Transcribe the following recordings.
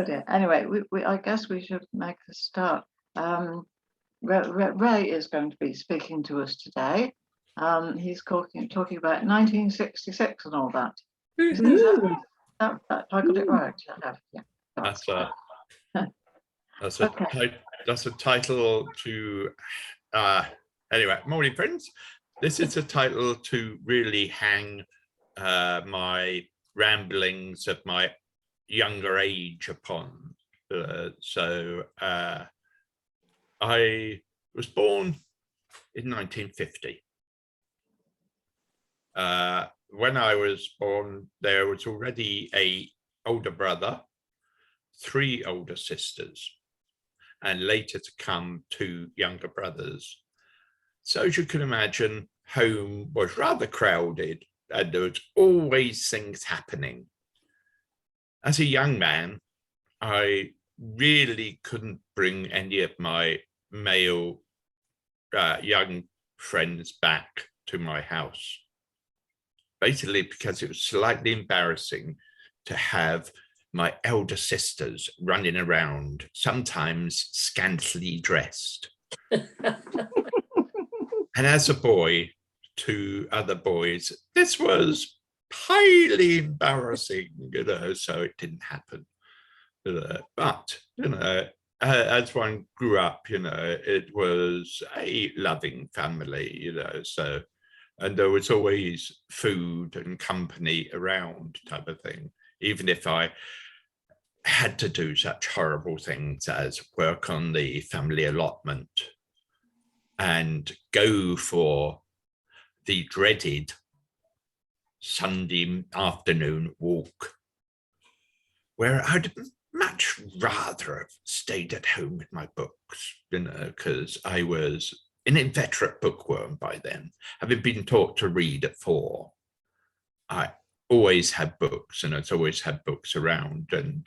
dear. Anyway, I guess we should make a start. Ray is going to be speaking to us today. He's talking about 1966 and all that. Have I got it right? I have. Yeah. That's a title to. Anyway, morning, friends. This is a title to really hang my ramblings of my younger age upon. I was born in 1950. When I was born, there was already an older brother, 3 older sisters, and later to come 2 younger brothers. So as you can imagine, home was rather crowded and there was always things happening. As a young man, I really couldn't bring any of my male young friends back to my house. Basically because it was slightly embarrassing to have my elder sisters running around, sometimes scantily dressed. And as a boy to other boys, this was highly embarrassing, so it didn't happen. But, as one grew up, it was a loving family, so, and there was always food and company around type of thing, even if I had to do such horrible things as work on the family allotment and go for the dreaded Sunday afternoon walk, where I'd much rather have stayed at home with my books, because I was an inveterate bookworm by then. Having been taught to read at 4, I always had books, and I'd always had books around, and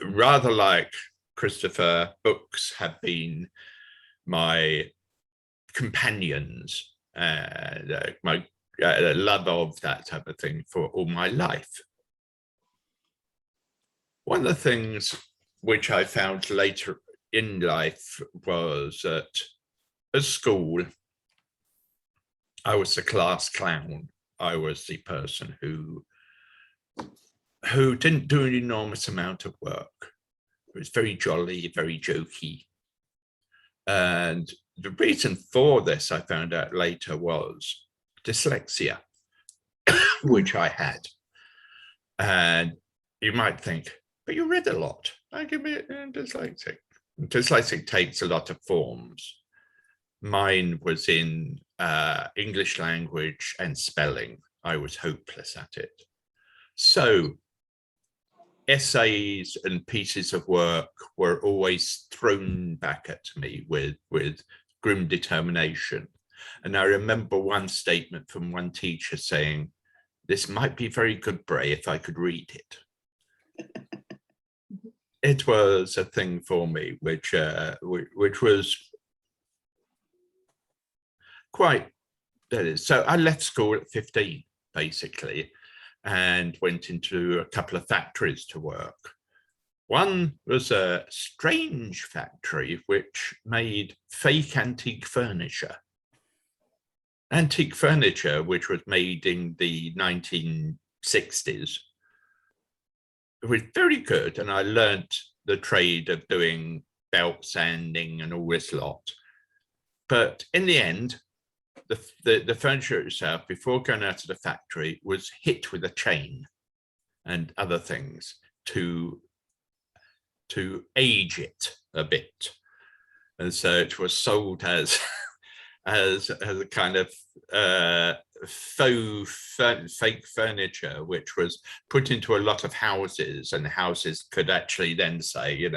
rather like Christopher, books have been my companions, my love of that type of thing for all my life. One of the things which I found later in life was that at school, I was the class clown. I was the person who didn't do an enormous amount of work. It was very jolly, very jokey. And the reason for this, I found out later, was dyslexia, which I had. And you might think, but you read a lot. I give it dyslexic. Dyslexic takes a lot of forms. Mine was in English language and spelling. I was hopeless at it. So essays and pieces of work were always thrown back at me with grim determination. And I remember one statement from one teacher saying, "This might be very good, Bray, if I could read it." It was a thing for me, which was quite, so I left school at 15, basically, and went into a couple of factories to work. One was a strange factory which made fake antique furniture. Antique furniture, which was made in the 1960s, was very good. And I learned the trade of doing belt sanding and all this lot. But in the end, the furniture itself, before going out of the factory, was hit with a chain and other things to age it a bit. And so it was sold as a kind of fake furniture, which was put into a lot of houses, and the houses could actually then say,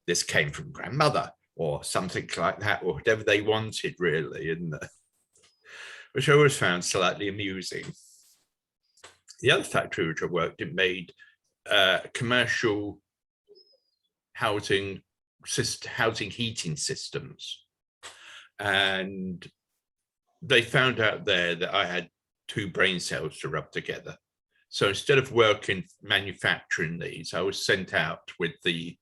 this came from grandmother or something like that, or whatever they wanted, really, which I always found slightly amusing. The other factory which I worked in made commercial housing heating systems. And they found out there that I had 2 brain cells to rub together. So instead of working manufacturing these, I was sent out with the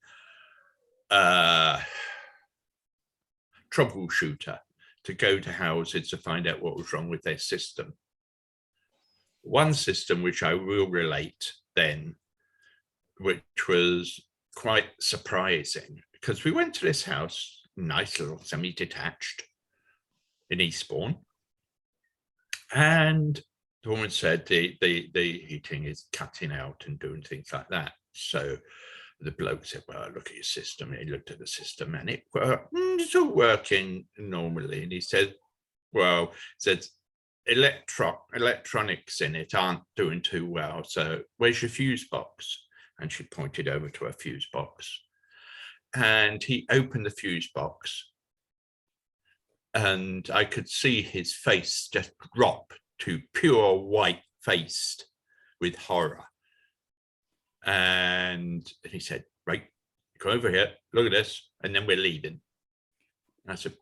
troubleshooter to go to houses to find out what was wrong with their system. One system which I will relate then, which was quite surprising, because we went to this house, nice little semi-detached in Eastbourne, and the woman said the heating is cutting out and doing things like that. So the bloke said, well, look at your system. And he looked at the system and it's all working normally. And he said, well, electronics in it aren't doing too well. So where's your fuse box? And she pointed over to a fuse box. And he opened the fuse box. And I could see his face just drop to pure white faced with horror. And he said, right, come over here, look at this, and then we're leaving. And I said,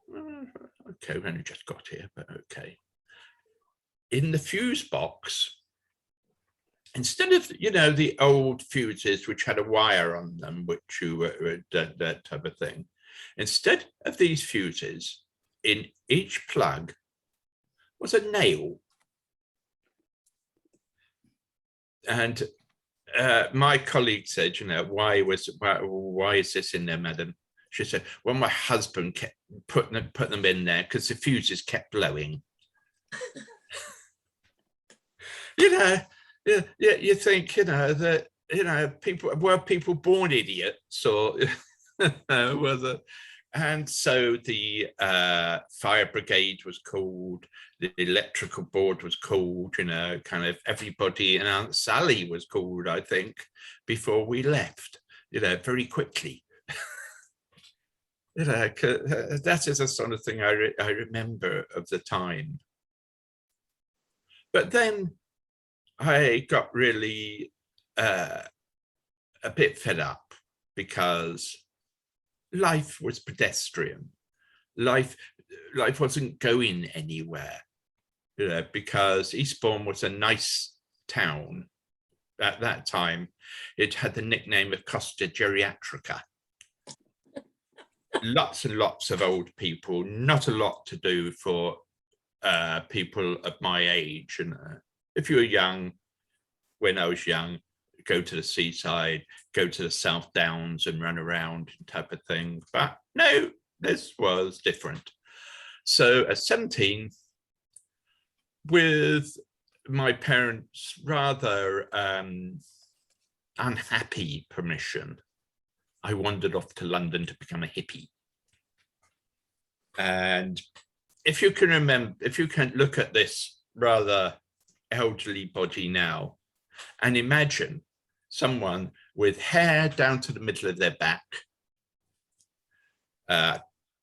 okay, we only just got here, but okay. In the fuse box, instead of, the old fuses which had a wire on them, which you were that type of thing, instead of these fuses, in each plug was a nail. And my colleague said, why is this in there, madam? She said, well, my husband kept putting them in there because the fuses kept blowing. You think, that, people born idiots, or whether. And so the fire brigade was called, the electrical board was called, kind of everybody, and Aunt Sally was called, I think, before we left, very quickly. That is the sort of thing I remember of the time. But then I got really a bit fed up because life was pedestrian. Life wasn't going anywhere, because Eastbourne was a nice town at that time. It had the nickname of Costa Geriatrica. Lots and lots of old people, not a lot to do for people of my age. And if you were young, when I was young, go to the seaside, go to the South Downs and run around type of thing. But no, this was different. So at 17, with my parents' rather unhappy permission, I wandered off to London to become a hippie. And if you can look at this rather elderly body now and imagine someone with hair down to the middle of their back,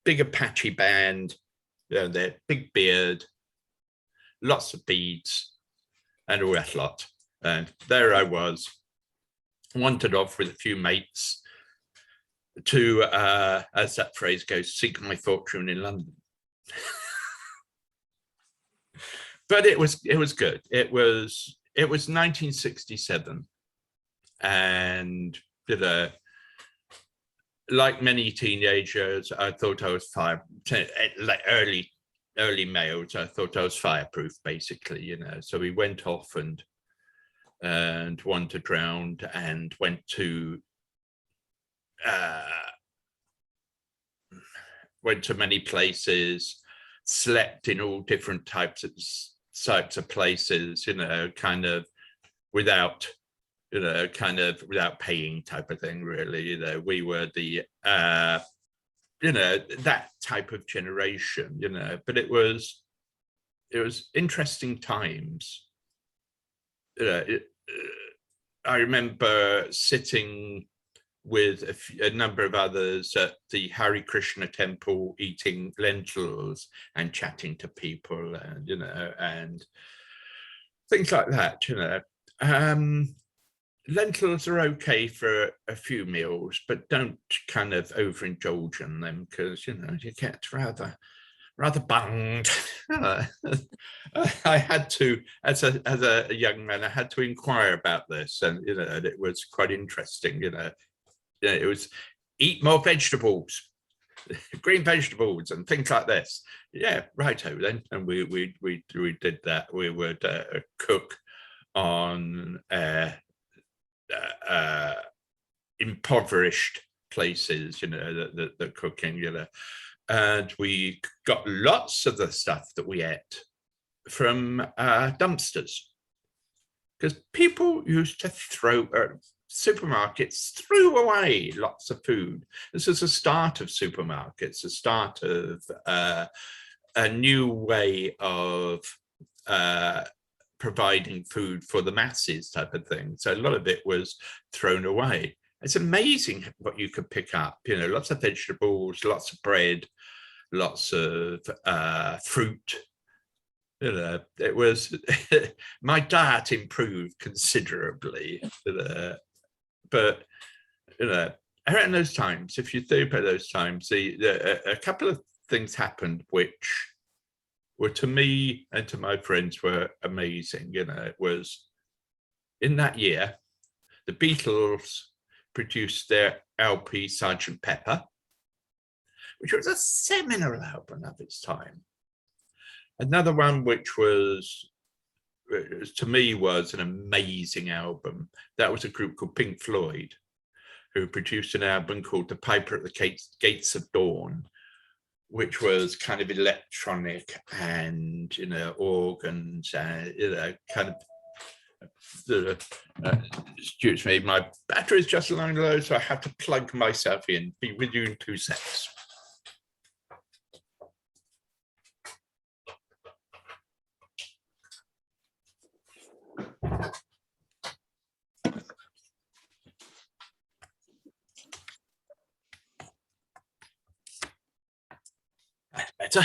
bigger patchy band, their big beard, lots of beads, and all that lot. And there I was, wandered off with a few mates to, as that phrase goes, seek my fortune in London. But it was good. It was 1967. And like many teenagers, I thought I was like early males, I thought I was fireproof, basically, So we went off and wandered around and went to many places, slept in all different types of places, kind of without paying type of thing, really. We were the that type of generation, but it was interesting times. I remember sitting with a number of others at the Hare Krishna temple, eating lentils and chatting to people, and and things like that. Lentils are okay for a few meals, but don't kind of overindulge in them, because you get rather rather bunged. I had to, as a young man, I had to inquire about this, and and it was quite interesting. It was eat more vegetables, green vegetables, and things like this. Yeah, righto then, and we did that. We would cook on impoverished places, the cooking, and we got lots of the stuff that we ate from dumpsters, because people used to throw supermarkets threw away lots of food. This is the start of supermarkets, the start of a new way of providing food for the masses type of thing. So a lot of it was thrown away. It's amazing what you could pick up, lots of vegetables, lots of bread, lots of fruit. It was, my diet improved considerably, but around those times, if you think about those times, a couple of things happened which were, to me and to my friends, were amazing. It was in that year, the Beatles produced their LP Sergeant Pepper, which was a seminal album of its time. Another one which was, to me, was an amazing album. That was a group called Pink Floyd, who produced an album called The Piper at the Gates of Dawn, which was kind of electronic and, organs, and, kind of, excuse me, my battery is just running low, so I have to plug myself in. Be with you in 2 seconds. That's better.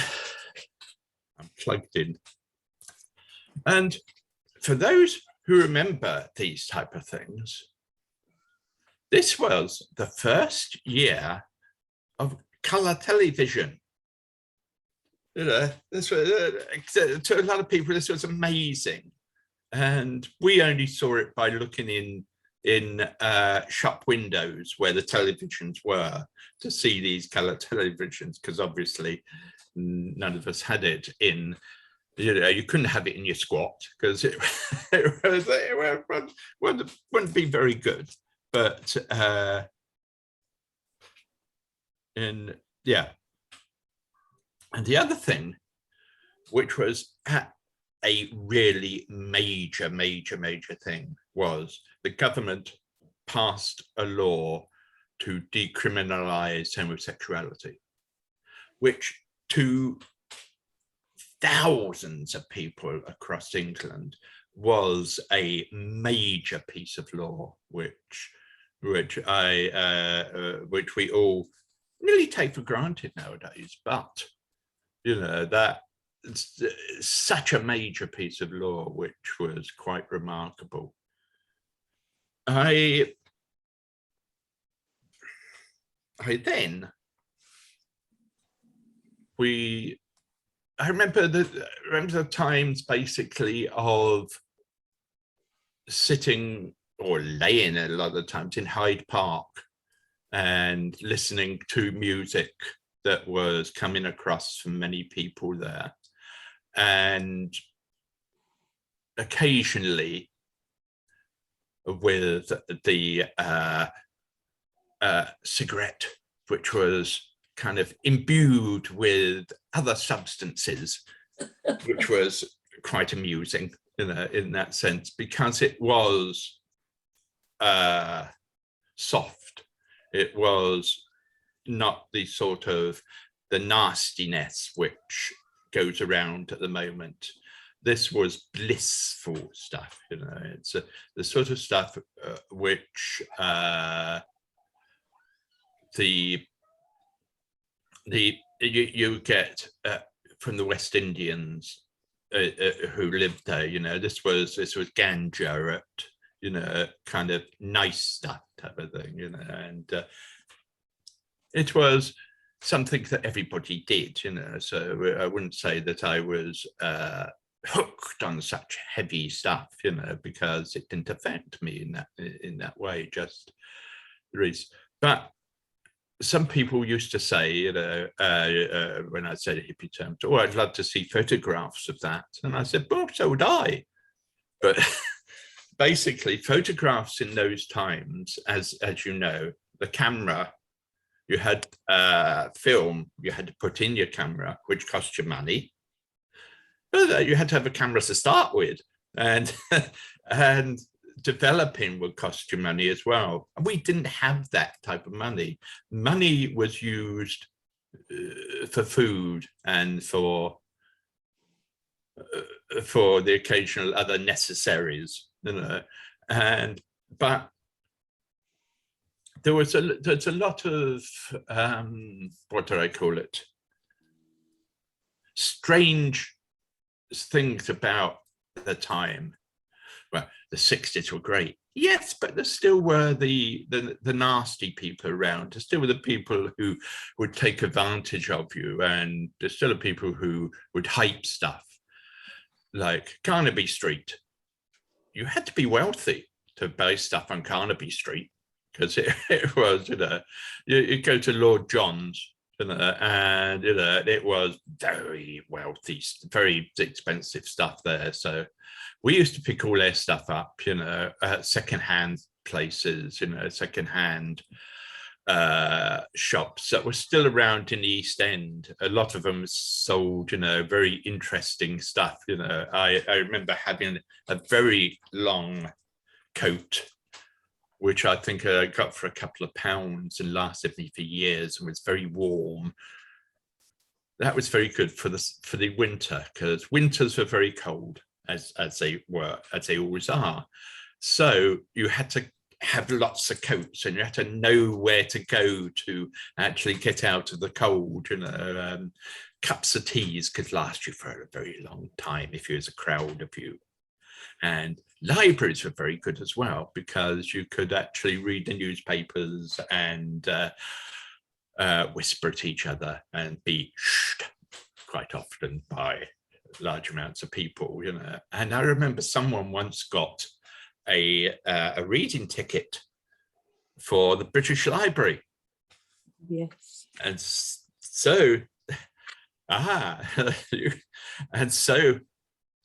I'm plugged in. And for those who remember these type of things, this was the first year of colour television. This was, to a lot of people, this was amazing. And we only saw it by looking in shop windows where the televisions were to see these colour televisions, because obviously none of us had it in. You couldn't have it in your squat because it wouldn't be very good. But and the other thing, which was a really major thing, was the government passed a law to decriminalize homosexuality, which to thousands of people across England was a major piece of law, which we all nearly take for granted nowadays. But that it's such a major piece of law, which was quite remarkable. I remember the times basically of sitting or laying a lot of the times in Hyde Park and listening to music that was coming across from many people there. And occasionally with the cigarette, which was kind of imbued with other substances, which was quite amusing in that sense, because it was soft. It was not the sort of the nastiness which goes around at the moment. This was blissful stuff, it's the sort of stuff which you get from the West Indians who lived there. This was ganja at kind of nice stuff type of thing, and it was something that everybody did, you know. So I wouldn't say that I was hooked on such heavy stuff, you know, because it didn't affect me in that way. Just there is, but some people used to say, you know, when I said hippie terms, oh, I'd love to see photographs of that, and I said, well, so would I. But basically, photographs in those times, as you know, the camera, you had film, you had to put in your camera, which cost you money. But you had to have a camera to start with, and and developing would cost you money as well. And we didn't have that type of money. Money was used for food and for the occasional other necessaries, you know. And but there's a lot of what do I call it? Strange things about the time. Well, the 60s were great, yes, but there still were the nasty people around. There still were the people who would take advantage of you, and there's still the people who would hype stuff like Carnaby Street. You had to be wealthy to buy stuff on Carnaby Street, because it was, you know, you go to Lord John's, you know, and you know it was very wealthy, very expensive stuff there. So we used to pick all their stuff up, you know, at secondhand places, you know, secondhand shops that were still around in the East End. A lot of them sold, you know, very interesting stuff. You know, I remember having a very long coat, which I think I got for a couple of pounds and lasted me for years and was very warm. That was very good for the winter, because winters were very cold, as they always are. So you had to have lots of coats, and you had to know where to go to actually get out of the cold. You know, cups of teas could last you for a very long time if there was a crowd of you. And libraries were very good as well, because you could actually read the newspapers and whisper to each other and be shushed quite often by large amounts of people, you know. And I remember someone once got a reading ticket for the British Library. Yes. And so, and so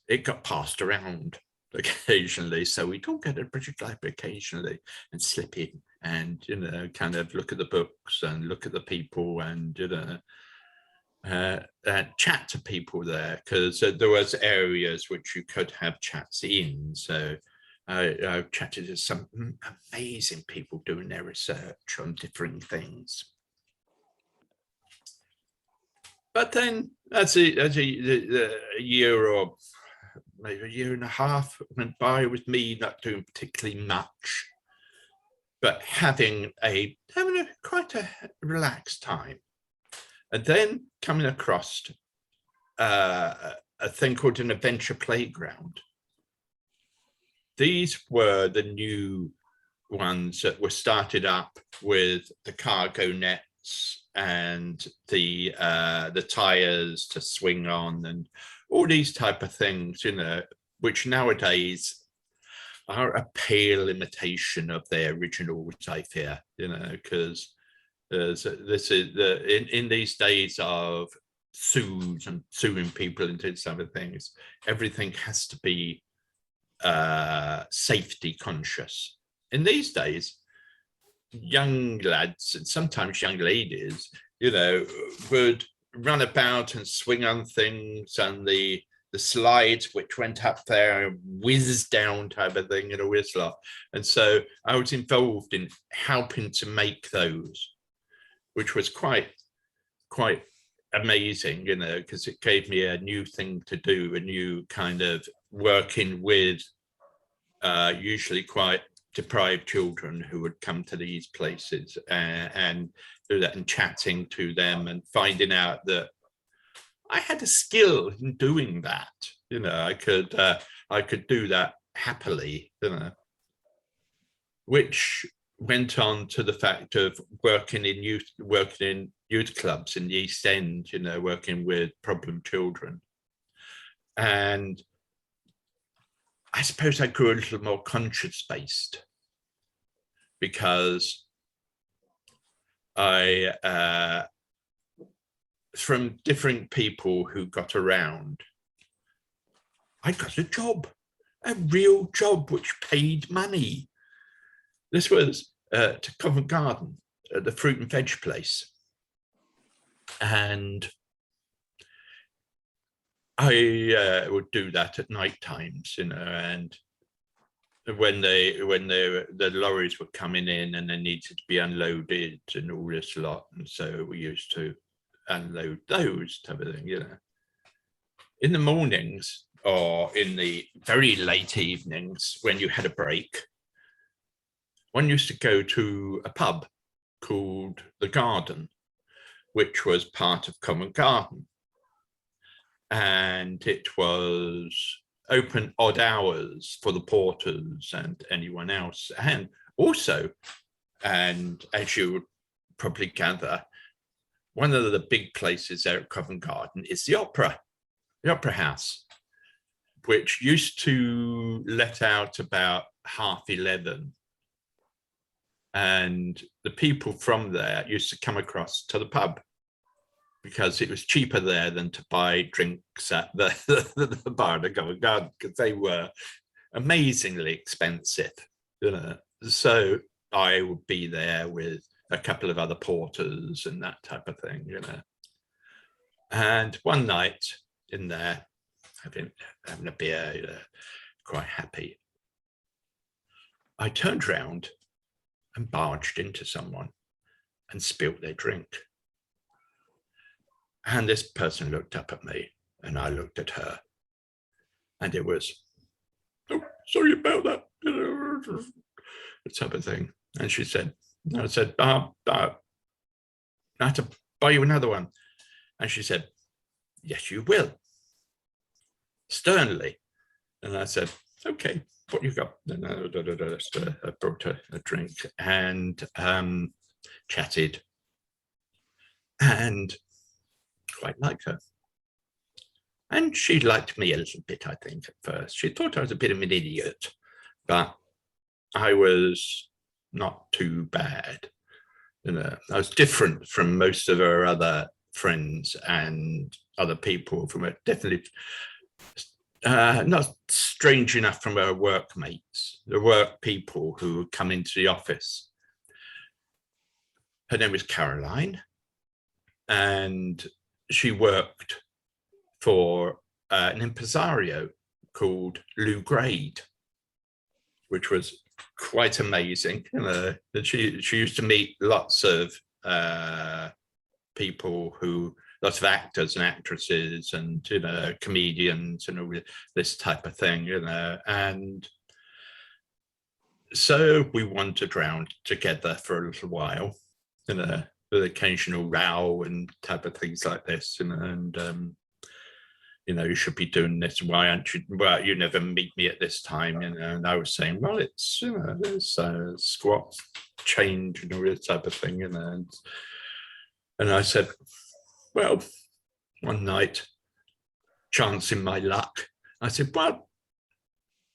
it got passed around occasionally. So we talk at the British Library occasionally and slip in and, you know, kind of look at the books and look at the people and, you know, chat to people there, because there was areas which you could have chats in. So I chatted to some amazing people doing their research on different things. But then as a year or maybe a year and a half went by with me not doing particularly much, but having quite a relaxed time. And then coming across a thing called an adventure playground. These were the new ones that were started up with the cargo nets and the tires to swing on and all these type of things, you know, which nowadays are a pale imitation of their originals, I fear, you know, because this is in these days of sues and suing people into some of things, everything has to be safety conscious. In these days, young lads and sometimes young ladies, you know, would run about and swing on things, and the slides which went up there and whizzed down type of thing in a whistler. And so I was involved in helping to make those, which was quite amazing, you know, because it gave me a new thing to do, a new kind of working with usually quite deprived children who would come to these places and do that, and chatting to them and finding out that I had a skill in doing that. You know, I could do that happily, you know, which went on to the fact of working in youth clubs in the East End, working with problem children. And I suppose I grew a little more conscience-based because I, from different people who got around, I got a real job which paid money. This was to Covent Garden, at the fruit and veg place. And I would do that at night times, and when the lorries were coming in and they needed to be unloaded and all this lot, and so we used to unload those type of thing, In the mornings or in the very late evenings when you had a break, one used to go to a pub called The Garden, which was part of Covent Garden. And it was open odd hours for the porters and anyone else. And also, and as you would probably gather, one of the big places there at Covent Garden is the Opera House, which used to let out about 11:30. And the people from there used to come across to the pub because it was cheaper there than to buy drinks at the bar at Covent Garden, because they were amazingly expensive. So I would be there with a couple of other porters and that type of thing, And one night in there, having a beer, quite happy, I turned round and barged into someone and spilt their drink. And this person looked up at me and I looked at her, and it was, "Oh, sorry about that," that type of thing. And she said, I said, I have to buy you another one. And she said, "Yes, you will," sternly. And I said, "Okay, what you got?" And I brought her a drink and chatted, and quite like her. And she liked me a little bit, I think, at first. She thought I was a bit of an idiot, but I was not too bad. I was different from most of her other friends and other people from it. Definitely not strange enough from her workmates, the work people who would come into the office. Her name was Caroline, and she worked for an impresario called Lou Grade, which was quite amazing. She used to meet lots of people lots of actors and actresses and comedians and all this type of thing, and so we wandered around together for a little while, with occasional row and type of things like this, and you should be doing this. Why aren't you? Well, you never meet me at this time, and I was saying, well, it's there's squat change and all this type of thing, and I said, well, one night, chancing my luck, I said, well,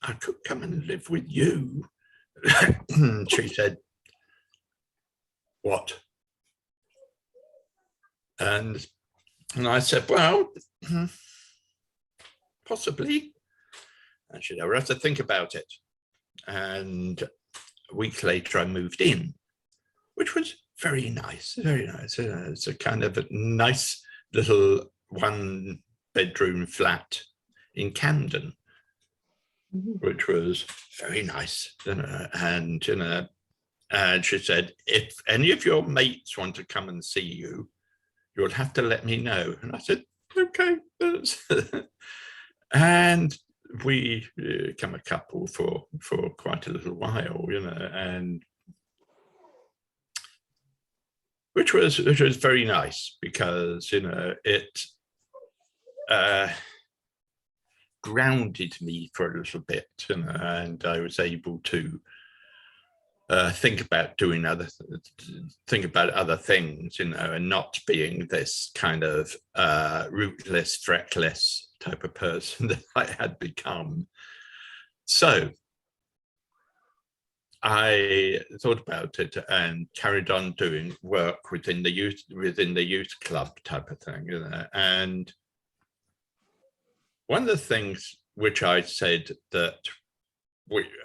I could come and live with you. She said, what? And I said, well, possibly. And she said, I would have to think about it. And a week later, I moved in, which was very nice, very nice. It's a kind of a nice little 1-bedroom flat in Camden, which was very nice. And she said, if any of your mates want to come and see you, you'll have to let me know. And I said, okay. And we became a couple for quite a little while, and which was very nice, because it grounded me for a little bit, and I was able to think about doing think about other things, you know, and not being this kind of rootless, threatless type of person that I had become. So I thought about it and carried on doing work within the youth club type of thing, you know. And one of the things which I said that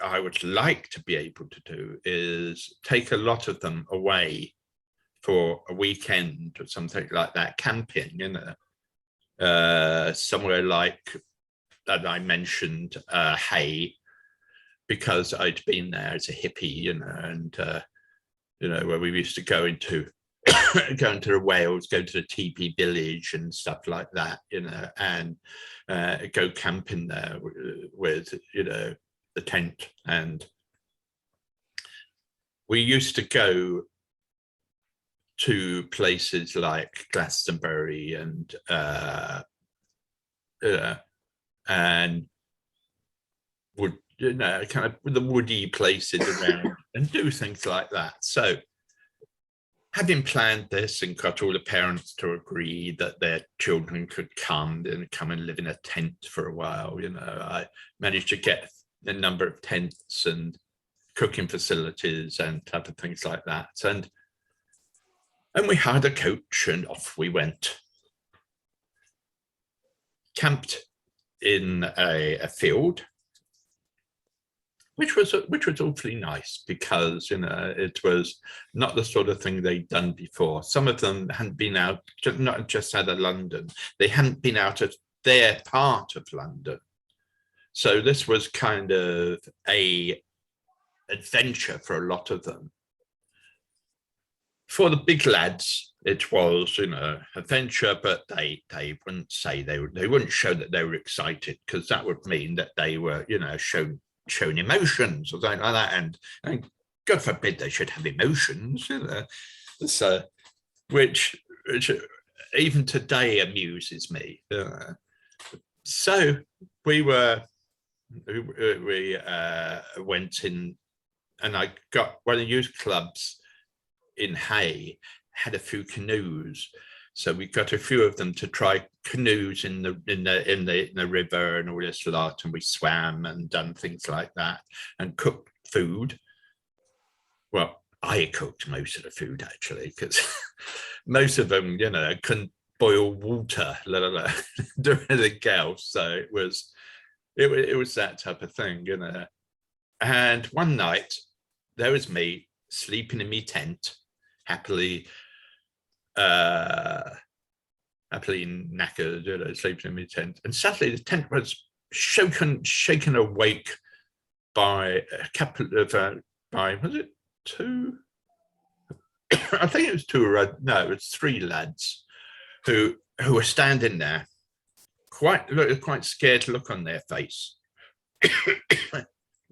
I would like to be able to do is take a lot of them away for a weekend or something like that, camping, you know, somewhere like that I mentioned, Hay, because I'd been there as a hippie, you know, and you know, where we used to go into the Wales, go to the teepee village and stuff like that, you know, and go camping there with, you know, the tent. And we used to go to places like Glastonbury and would, you know, kind of the woody places around and do things like that. So having planned this and got all the parents to agree that their children could come and live in a tent for a while, you know, I managed to get a number of tents and cooking facilities and type of things like that. And we hired a coach and off we went. Camped in a field, which was awfully nice because, you know, it was not the sort of thing they'd done before. Some of them hadn't been out, not just out of London, they hadn't been out of their part of London. So this was kind of a adventure for a lot of them. For the big lads, it was, you know, adventure, but they wouldn't say they wouldn't show that they were excited, because that would mean that they were, you know, showing emotions or something like that, and God forbid they should have emotions, you know. So which even today amuses me. So we went in, and I got one of the youth clubs in Hay had a few canoes, so we got a few of them to try canoes in the river and all this lot, and we swam and done things like that and cooked food. Well, I cooked most of the food actually, because most of them, you know, couldn't boil water, let alone do anything else. So it was that type of thing, you know. And one night there was me sleeping in my tent, happily knackered, you know, sleeping in my tent, and suddenly the tent was shaken awake by a couple of was it two? I think it was two. No, it was three lads who were standing there, quite scared look on their face.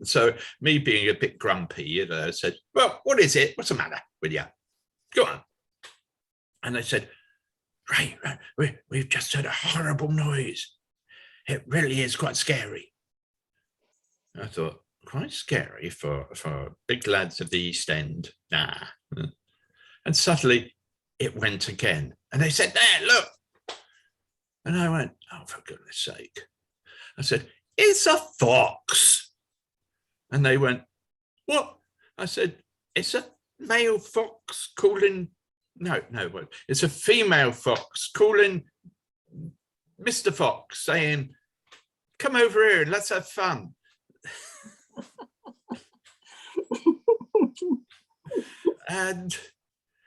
So me being a bit grumpy, you know, said, "Well, what is it? What's the matter with you? Go on." And they said, right, we've just heard a horrible noise. It really is quite scary. I thought, quite scary for big lads of the East End? Nah. And suddenly it went again. And they said, "There, look." And I went, "Oh, for goodness sake." I said, "It's a fox." And they went, "What?" I said, "It's a male fox calling, no, it's a female fox calling Mr. Fox, saying, 'Come over here and let's have fun.'" and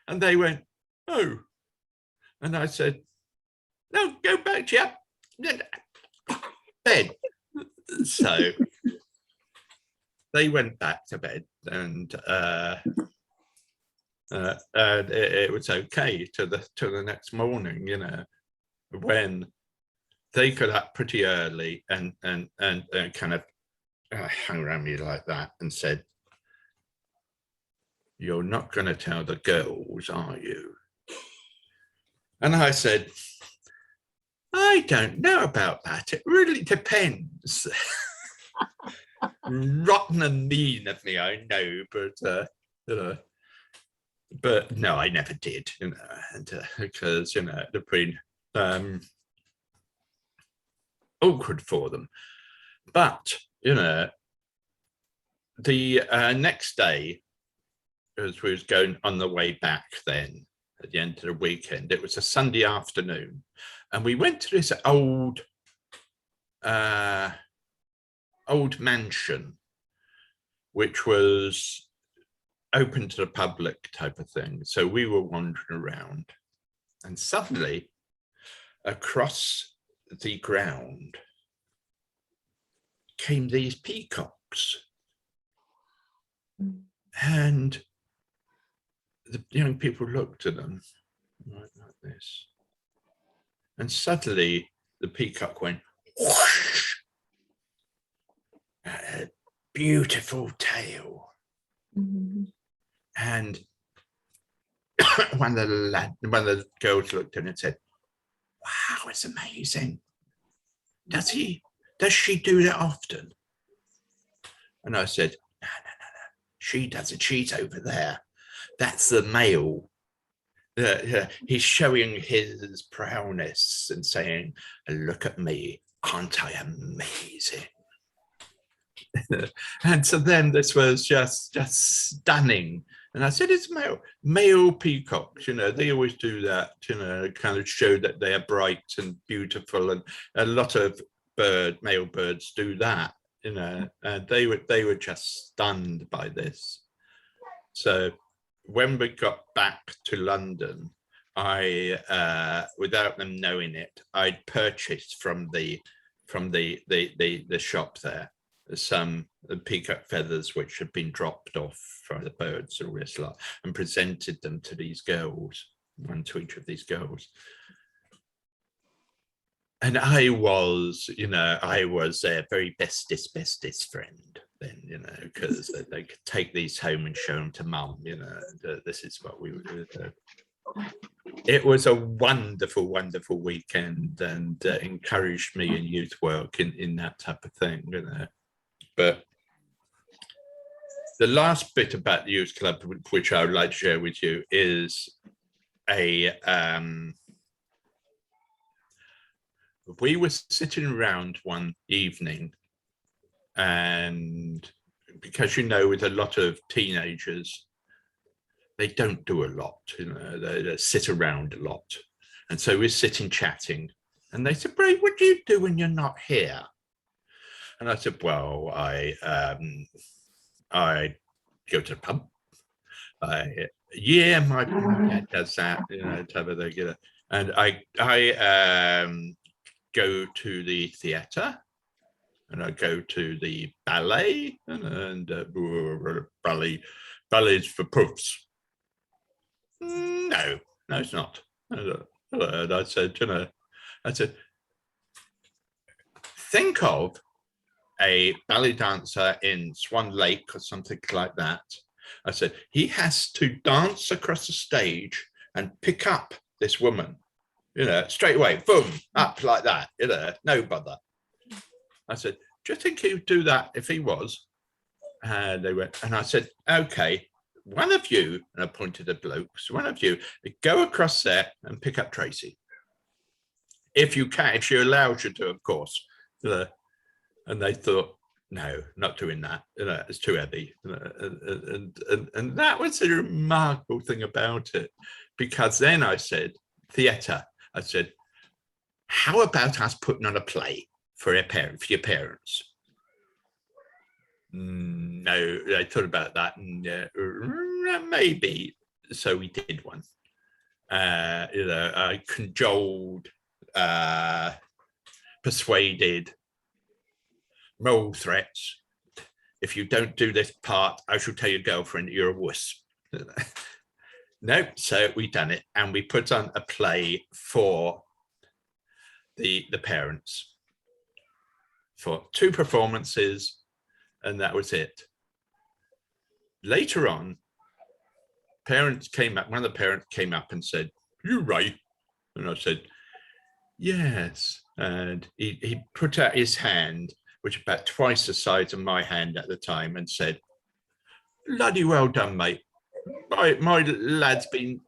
they went, "Oh." And I said, "No, go back to your bed." So they went back to bed, and it was okay to the next morning, you know, when they got up pretty early and kind of hung around me like that and said, "You're not going to tell the girls, are you?" And I said, "I don't know about that. It really depends." rotten and mean of me, I know, but no, I never did, and because it'd have been awkward for them. But the next day, as we was going on the way back, then at the end of the weekend, it was a Sunday afternoon, and we went to this old mansion, which was open to the public type of thing. So we were wandering around, and suddenly across the ground came these peacocks. And the young people looked at them like this. And suddenly the peacock went whoosh, a beautiful tail. And one of the girls looked at it and said, "Wow, it's amazing. Does she do that often?" And I said, no. She does it. She's over there. That's the male. He's showing his prowess and saying, "Look at me. Aren't I amazing?" And so then this was just stunning. And I said, it's male peacocks, they always do that, kind of show that they are bright and beautiful. And a lot of male birds do that, and they were just stunned by this. So when we got back to London, I, without them knowing it, I'd purchased from the shop there some peacock feathers which had been dropped off from the birds or this lot, and presented them to these girls, one to each of these girls. And I was their very bestest friend then, because they could take these home and show them to mum, this is what we would do. It was a wonderful, wonderful weekend, and encouraged me in youth work in that type of thing, But the last bit about the youth club, which I would like to share with you, is we were sitting around one evening, and because with a lot of teenagers, they don't do a lot, they sit around a lot. And so we're sitting chatting, and they said, "Bray, what do you do when you're not here?" And I said, "Well, I go to the pub. My dad does that, type of thing, And I go to the theatre, and I go to the ballet, and ballet's for puffs." No, it's not. And I said, think of a ballet dancer in Swan Lake or something like that. I said, he has to dance across the stage and pick up this woman, straight away, boom, up like that, no bother. I said, do you think he would do that if he was? And they went, and I said, okay, one of you, and I pointed at blokes, one of you, go across there and pick up Tracy. If you can, if she allows you to, of course. And they thought, no, not doing that. It's too heavy. And that was the remarkable thing about it, because then I said, theatre. I said, how about us putting on a play for your parents? No, I thought about that, and maybe. So we did one. I cajoled, persuaded, moral threats. If you don't do this part, I shall tell your girlfriend you're a wuss. No, so we done it, and we put on a play for the parents for 2 performances, and that was it. Later on, one of the parents came up and said, "You right?" And I said, "Yes." And he put out his hand which is about twice the size of my hand at the time, and said, "Bloody well done, mate. My lad's been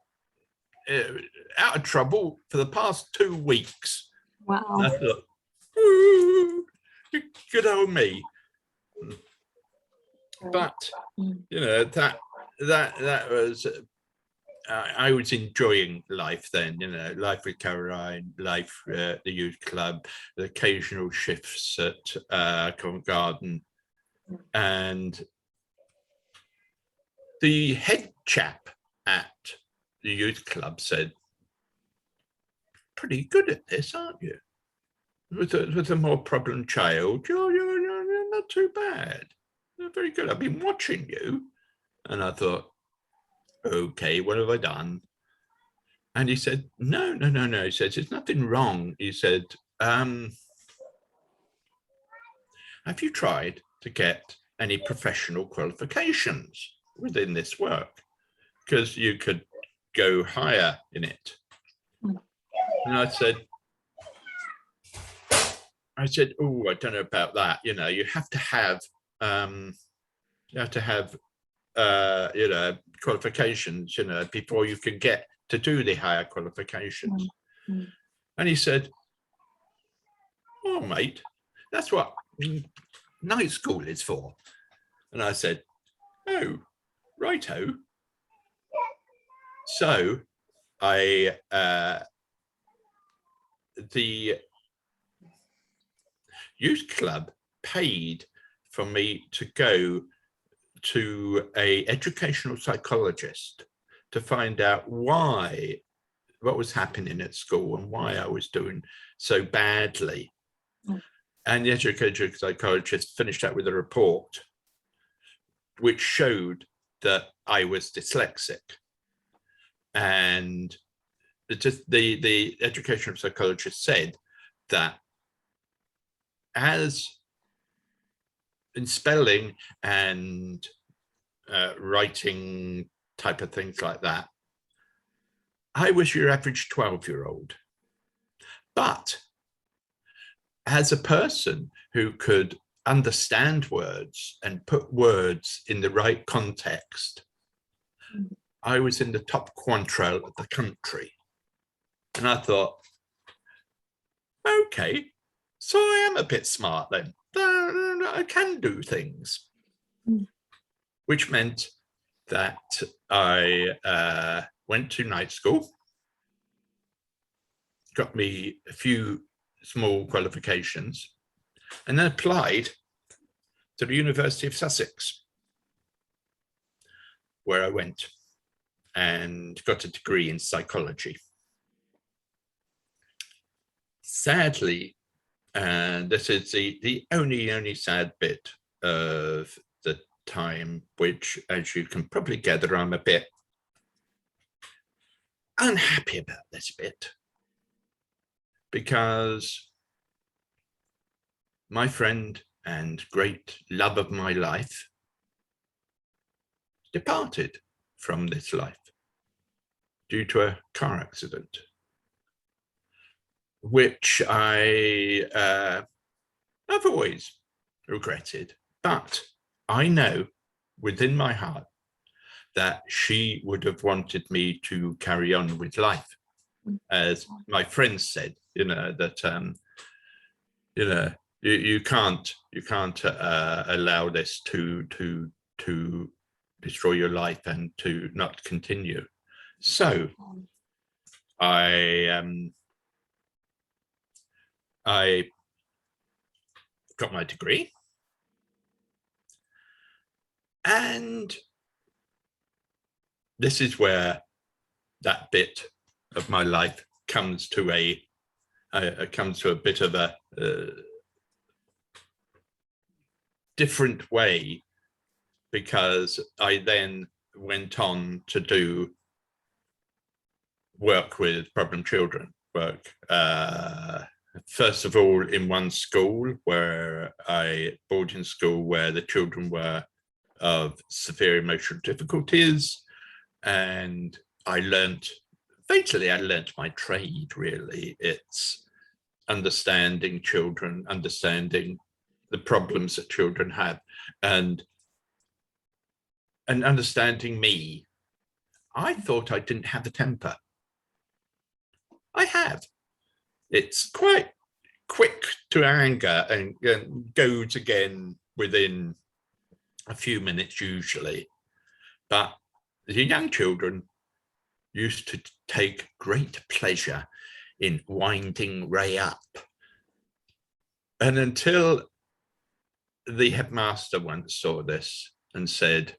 out of trouble for the past 2 weeks." Wow. And I thought, "Ooh, good old me." But you know, that was I was enjoying life then. You know, life with Caroline, life at the youth club, the occasional shifts at Covent Garden, and the head chap at the youth club said, "Pretty good at this, aren't you? With a more problem child, you're not too bad. You're very good. I've been watching you." And I thought, okay, what have I done? And he said, no. He says, "There's nothing wrong." He said, "Have you tried to get any professional qualifications within this work? Because you could go higher in it." And I said, "Oh, I don't know about that. You know, you have to have you know, qualifications, you know, before you can get to do the higher qualifications." And he said, "Oh, mate, that's what night school is for." And I said, "Oh, righto." So the youth club paid for me to go to a educational psychologist to find out what was happening at school and why I was doing so badly. And the educational psychologist finished up with a report which showed that I was dyslexic. And the educational psychologist said that as in spelling and writing type of things like that, I was your average 12-year-old. But as a person who could understand words and put words in the right context, I was in the top quintile of the country. And I thought, okay, so I am a bit smart then. I can do things. Which meant that I went to night school, got me a few small qualifications, and then applied to the University of Sussex, where I went and got a degree in psychology. Sadly, and this is the only sad bit of the time, which, as you can probably gather, I'm a bit unhappy about this bit, because my friend and great love of my life departed from this life due to a car accident, which I've always regretted. But I know within my heart that she would have wanted me to carry on with life. As my friends said, you know, that you know, you can't allow this to destroy your life and to not continue. So I got my degree, and this is where that bit of my life comes to a bit of a different way, because I then went on to do work with problem children, first of all in one school, boarding school, where the children were of severe emotional difficulties, and I learnt my trade, really. It's understanding children, understanding the problems that children have, and understanding me. I thought I didn't have a temper. I have. It's quite quick to anger and goes again within a few minutes usually. But the young children used to take great pleasure in winding Ray up. And until the headmaster once saw this and said,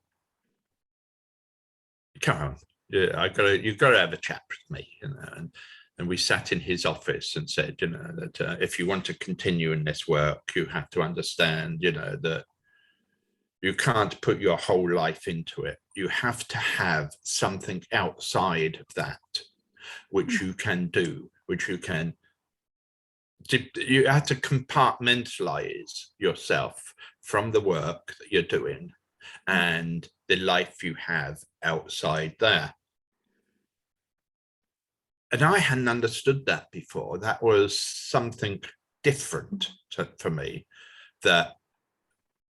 come on, yeah, you've got to have a chat with me, you know. And we sat in his office and said, you know, that if you want to continue in this work, you have to understand, you know, that you can't put your whole life into it. You have to have something outside of that, which you can do, which you can, you have to compartmentalize yourself from the work that you're doing and the life you have outside there. And I hadn't understood that before. That was something different for me, that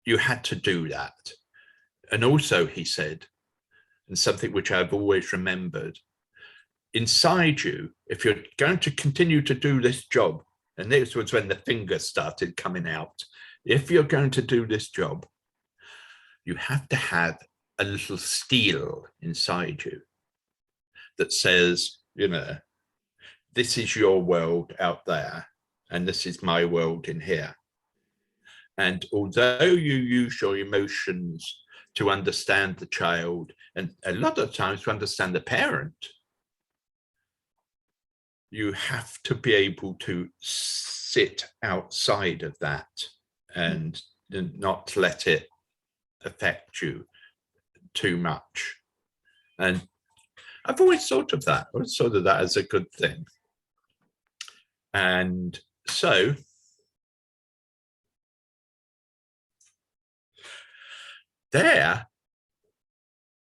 you had to do that. And also, he said, and something which I've always remembered, inside you, if you're going to continue to do this job, and this was when the fingers started coming out, if you're going to do this job, you have to have a little steel inside you that says, you know, this is your world out there, and this is my world in here. And although you use your emotions to understand the child, and a lot of times to understand the parent, you have to be able to sit outside of that and not let it affect you too much. And I've always thought of that. I always thought of that as a good thing. And so there,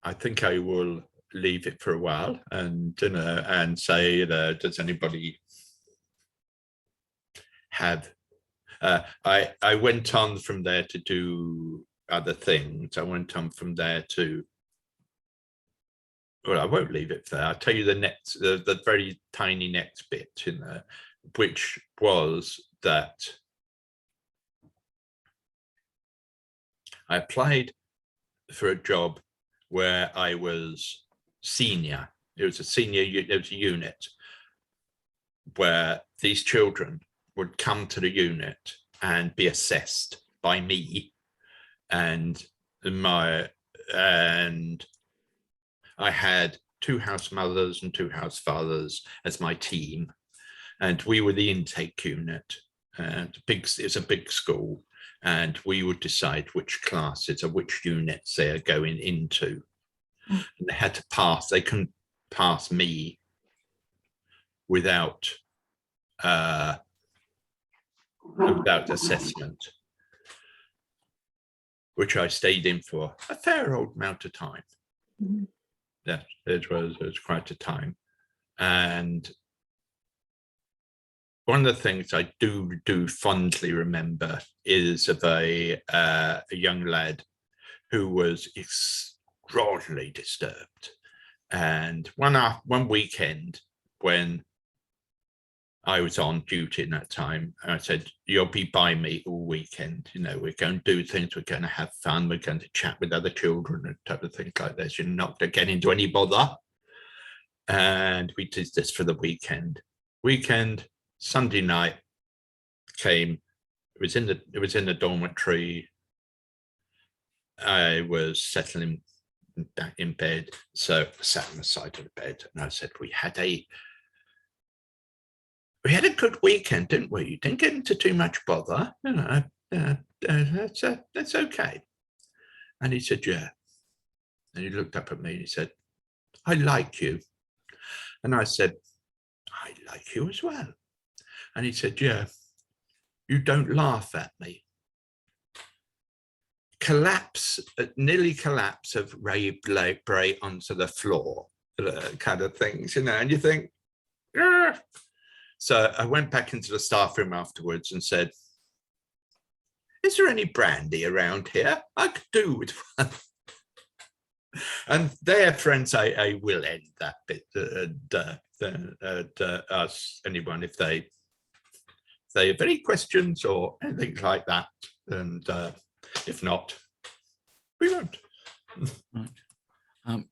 I think I will leave it for a while and, you know, and say, you know, does anybody have, I went on from there to do other things. I went on from there to, well, I won't leave it there. I'll tell you the next, the very tiny next bit, you know, which was that I applied for a job where I was senior. It was a senior, it was a unit where these children would come to the unit and be assessed by me, and I had 2 house mothers and 2 house fathers as my team, and we were the intake unit. And it's a big school, and we would decide which classes or which units they are going into. And they had to pass. They couldn't pass me without assessment, which I stayed in for a fair old amount of time. Yeah, it was quite a time. And one of the things I do fondly remember is of a young lad who was extraordinarily disturbed. And one weekend when I was on duty in that time, I said, you'll be by me all weekend. You know, we're going to do things, we're going to have fun, we're going to chat with other children and type of things like this. You're not going to get into any bother. And we did this for the weekend. Sunday night came, it was in the dormitory. I was settling back in bed. So I sat on the side of the bed and I said, we had a good weekend, didn't we? You didn't get into too much bother, you know, that's okay. And he said, yeah. And he looked up at me and he said, I like you. And I said, I like you as well. And he said, yeah, you don't laugh at me. Nearly collapse of Ray Bray onto the floor, kind of things, you know, and you think, ah. So I went back into the staff room afterwards and said, is there any brandy around here? I could do with one. And their friends, I will end that bit. Ask anyone if they have any questions or anything like that, and if not, we won't.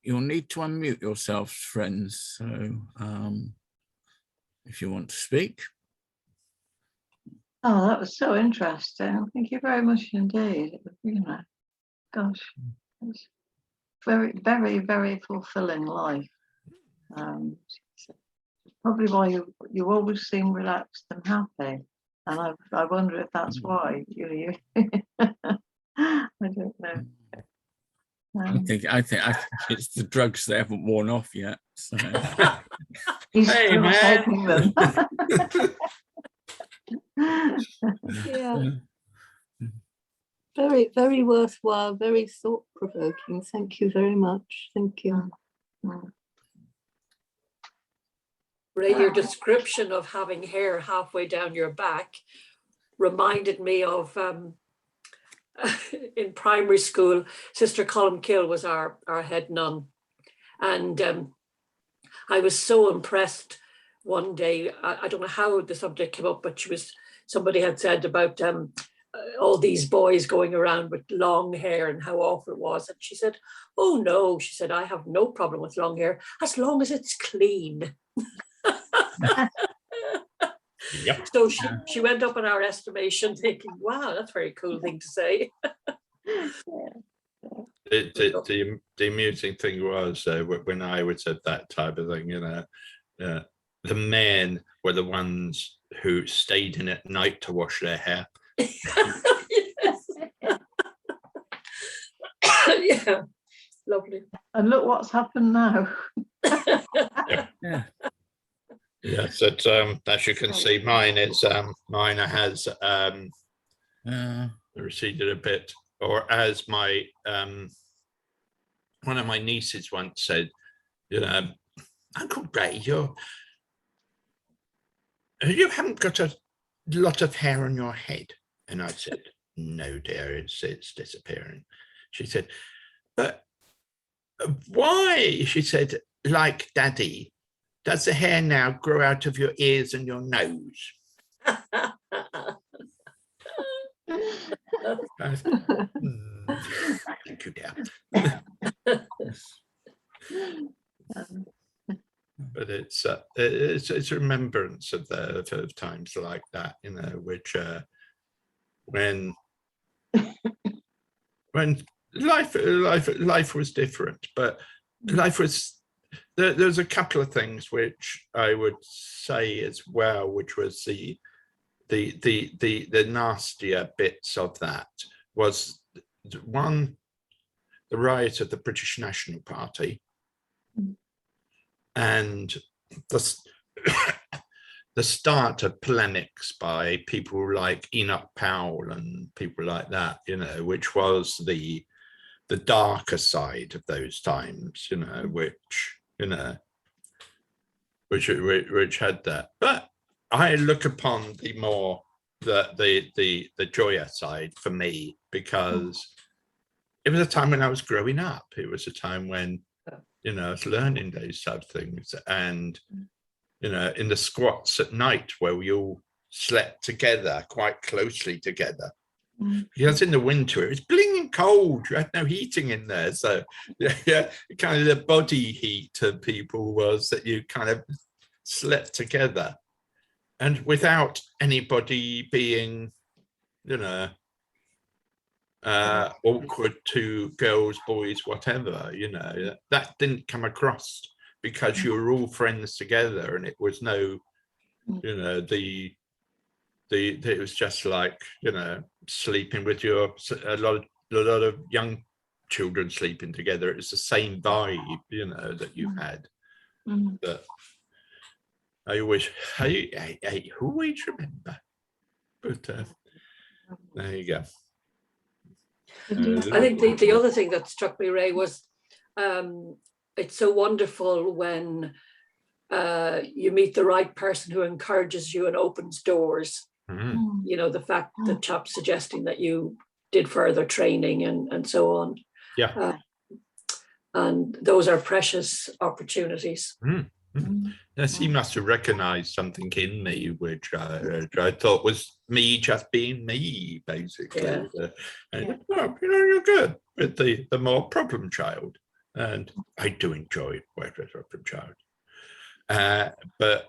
You'll need to unmute yourselves, friends. So if you want to speak. Oh, that was so interesting. Thank you very much indeed. You know, gosh, it's very, very, very fulfilling life. Probably why you always seem relaxed and happy, and I wonder if that's why. You I don't know. I think it's the drugs that haven't worn off yet. So. He's Hey, still man. taking them. Yeah. Very, very worthwhile, very thought-provoking. Thank you very much. Thank you. Ray, your description of having hair halfway down your back reminded me of in primary school, Sister Columkill was our head nun. And I was so impressed one day. I don't know how the subject came up, but somebody had said about all these boys going around with long hair and how awful it was. And she said, oh no, she said, I have no problem with long hair as long as it's clean. Yep. So she went up in our estimation thinking, wow, that's a very cool thing to say. The amusing thing was when I would said that type of thing, you know, the men were the ones who stayed in at night to wash their hair. Yes. Yeah, lovely. And look what's happened now. Yeah. Yes, it's as you can see, mine has receded a bit, or as my one of my nieces once said, you know, Uncle Ray, you haven't got a lot of hair on your head. And I said, no, dear, it's disappearing. She said, but why? She said, like Daddy, does the hair now grow out of your ears and your nose? Thank you, dear. But it's a remembrance of times like that, you know, which when life was different, but life was. There's a couple of things which I would say as well, which was the nastier bits of that was one, the rise of the British National Party, and the start of polemics by people like Enoch Powell and people like that, you know, which was the darker side of those times, you know, which had that. But I look upon the more the joyous side for me, because it was a time when I was growing up. It was a time when, you know, I was learning those type of things, and you know, in the squats at night where we all slept together, quite closely together. Because in the winter it was blinging cold, you had no heating in there, so yeah, kind of the body heat of people was that you kind of slept together, and without anybody being, you know, awkward to girls, boys, whatever, you know, that didn't come across because you were all friends together, and it was no, you know, it was just like, you know, sleeping with a lot of young children sleeping together. It's the same vibe, you know, that you had. But I always remember. But there you go. I think the other thing that struck me, Ray, was it's so wonderful when you meet the right person who encourages you and opens doors. Mm. You know, the fact that chap suggesting that you did further training and so on. Yeah. And those are precious opportunities. Yes, he must have recognized something in me, which I thought was me just being me, basically. Yeah. And, well, you know, you're good with the more problem child. And I do enjoy working with problem child. But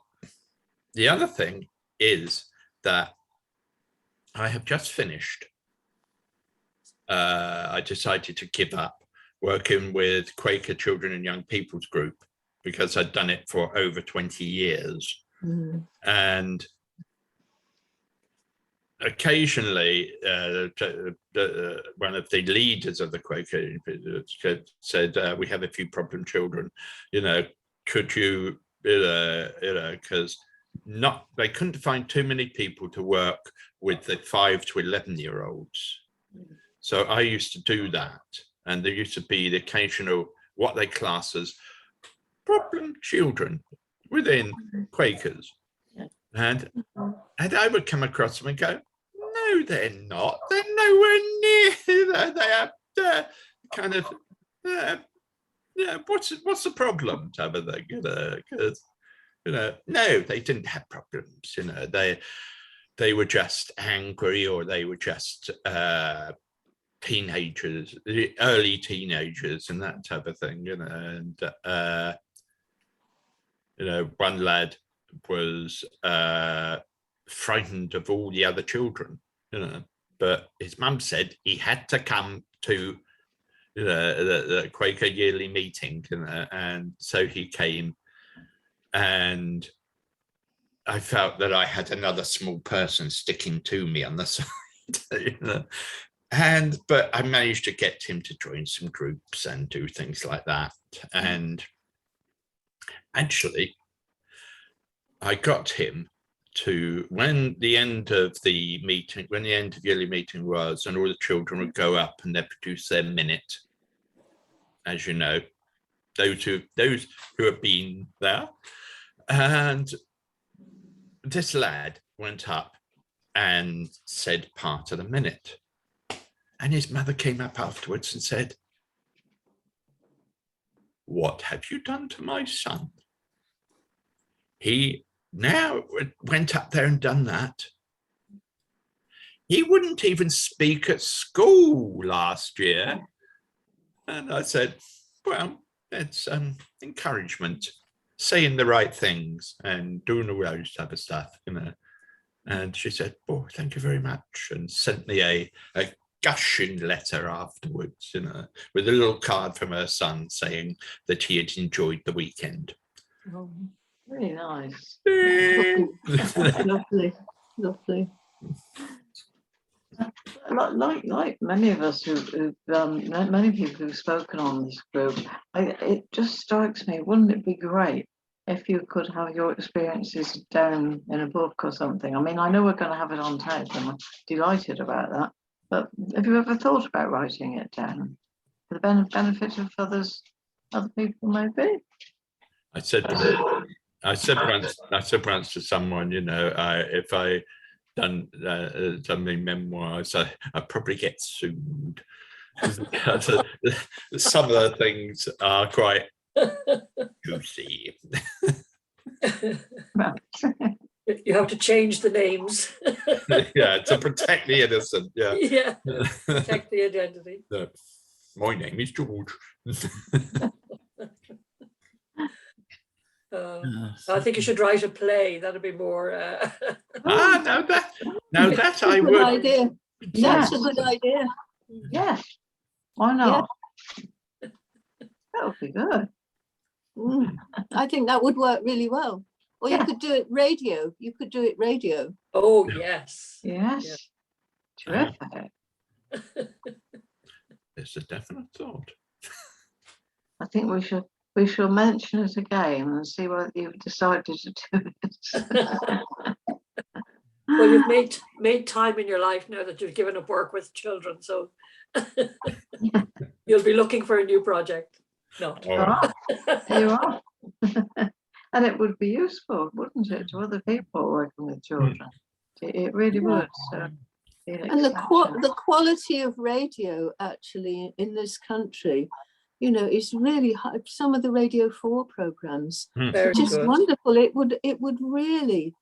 the other thing is that I have just finished. I decided to give up working with Quaker Children and Young People's Group because I'd done it for over 20 years. And occasionally, one of the leaders of the Quaker said, we have a few problem children, you know, could you, because they couldn't find too many people to work with the 5 to 11-year-olds. So I used to do that. And there used to be the occasional, what they class as problem children within Quakers. And I would come across them and go, no, they're not. They're nowhere near that. They are kind of, what's the problem type of thing, you know, because, you know, no, they didn't have problems, you know, they were just angry, or they were just teenagers, early teenagers and that type of thing, you know. And you know, one lad was frightened of all the other children, you know, but his mum said he had to come to, you know, the Quaker yearly meeting, you know, and so he came. And I felt that I had another small person sticking to me on the side, you know. But I managed to get him to join some groups and do things like that. And actually, I got him to, when the end of the yearly meeting was, and all the children would go up and they'd produce their minute, as you know, those who have been there. And this lad went up and said part of the minute. And his mother came up afterwards and said, what have you done to my son? He now went up there and done that. He wouldn't even speak at school last year. And I said, well, it's encouragement, saying the right things and doing all those type of stuff, you know. And she said, oh, thank you very much, and sent me a gushing letter afterwards, you know, with a little card from her son saying that he had enjoyed the weekend. Oh, really nice. Lovely, lovely. Like many of us many people who've spoken on this group, it just strikes me, wouldn't it be great if you could have your experiences down in a book or something? I mean, I know we're going to have it on tape, and I'm delighted about that. But have you ever thought about writing it down for the benefit of other people, maybe? I said once to someone, you know, if I done something memoirs, I'd probably get sued. Some of the things are quite juicy. You have to change the names. Yeah, to protect the innocent. Yeah. Yeah, protect the identity. My name is George. I think you should write a play. That'd be more. Now that I Good would. idea. That's a good idea. Yes. Why not? That would be good. I think that would work really well. Or Yeah. you could do it radio. You could do it radio. Oh yes. Yes. Yeah. Terrific. It's a definite thought. I think we shall mention it again and see whether you've decided to do it. Well, you've made time in your life now that you've given up work with children, so you'll be looking for a new project. No. You are. And it would be useful, wouldn't it, to other people working with children It really would. So, be an And the exception. quality of radio actually in this country, you know, is really high. Some of the Radio 4 programs, Very just good. wonderful. It would really,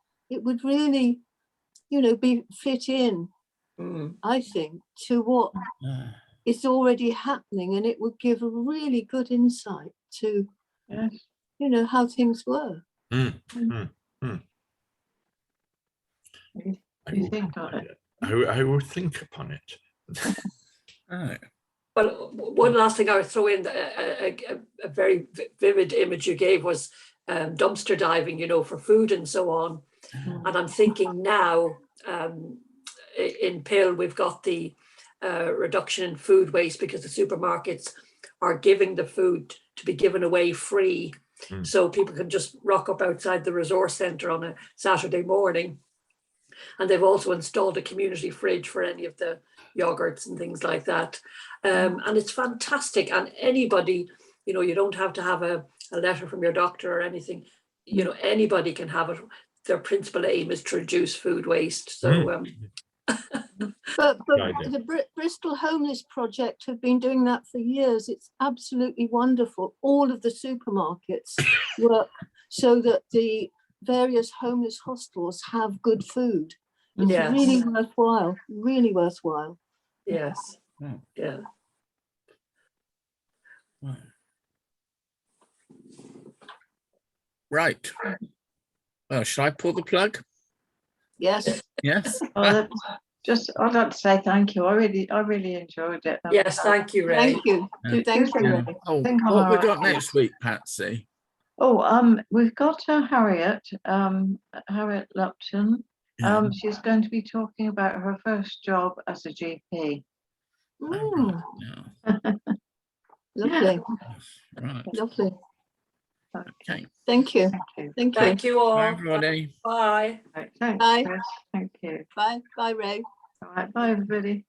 you know, be fit in, I think, to what is already happening, and it would give a really good insight to, Yes. you know, how things were. I You will think on find it. it. I will think upon it. Right. Well, one last thing I would throw in, a very vivid image you gave was dumpster diving, you know, for food and so on. And I'm thinking now, in Pill, we've got the reduction in food waste because the supermarkets are giving the food to be given away free. So people can just rock up outside the resource centre on a Saturday morning. And they've also installed a community fridge for any of the yogurts and things like that. And it's fantastic. And anybody, you know, you don't have to have a letter from your doctor or anything. You know, anybody can have it. Their principal aim is to reduce food waste. So, But Right, yeah. the Bristol Homeless Project have been doing that for years. It's absolutely wonderful. All of the supermarkets work so that the various homeless hostels have good food. It's Yes. really worthwhile, really worthwhile. yes, Oh. yeah. Right. Well, shall I pull the plug? Yes. Yes. Oh, I'd like to say thank you. I really enjoyed it. Yes, thank you, Ray. Thank you. Yeah. Thank you, Ray. Oh, Think on what we our got ideas. next week, Patsy? Oh, we've got Harriet Lupton. Yeah. She's going to be talking about her first job as a GP. Mm, Yeah. lovely, Right. lovely. Okay. Thank you. Thank you. Thank you. Thank you all. Bye, everybody. Bye. Right, thanks, Bye. Chris. Thank you. Bye. Bye, Ray. All right, bye, everybody.